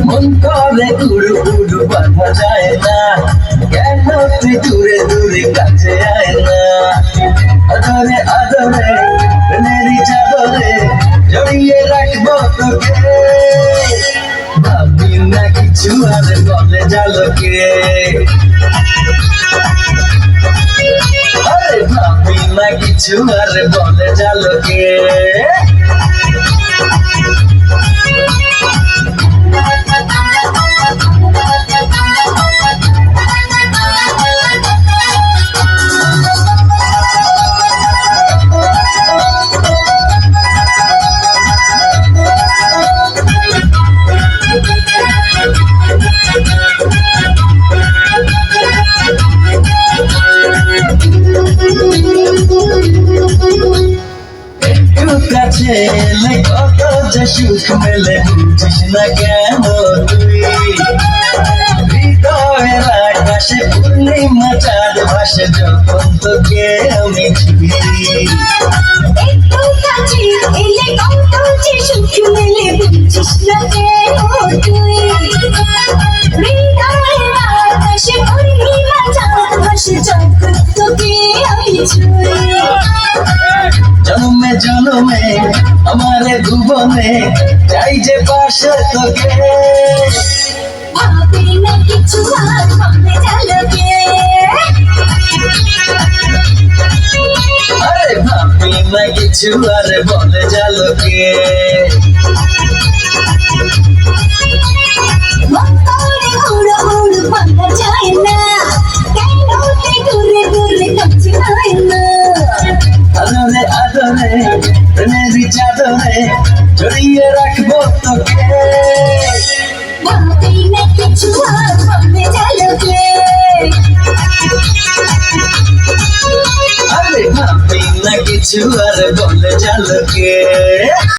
মন করে উড়ু উড়ু বাঁধা যায় না, কেন তুই দূরে দূরে কাছে আয় না। আদরে আদরে প্রেমেরই চাদরে জড়িয়ে রাখবো তোকে, ভাবি না কিছু আর বলে জালকে। আরে ভাবি না কিছু আর বলে জালকে। কাছে এলে কত যে সুখ মেলে, বুঝিস না কেন তুই। হৃদয়ের আকাশে পূর্ণিমা চাঁদ ভাসে যখন তোকে আমি ছুঁই। একটু কাছে এলে কত যে সুখ মেলে, বুঝিস না কেন তুই। হৃদয়ের আকাশে পূর্ণিমা চাঁদ ভাসে যখন তোকে আমি ছুঁই। জন্মে জন্মে আমারে ভুবনে চাই যে পাশে তোকে, ভাবি না কিছু আর বলে জালকে। আরে ভাবি না কিছু আর বলে জালকে। মন করে উড়ো উড়ো বাঁধা যায় না, কেন তুই দূরে দূরে কাছে আয় না। আদরে আদরে প্রেমেরই চাদরে জড়িয়ে রাখবো তোকে, ভাবি না কিছু আর বলে জালকে। আরে ভাবি না কিছু আর বলে জালকে।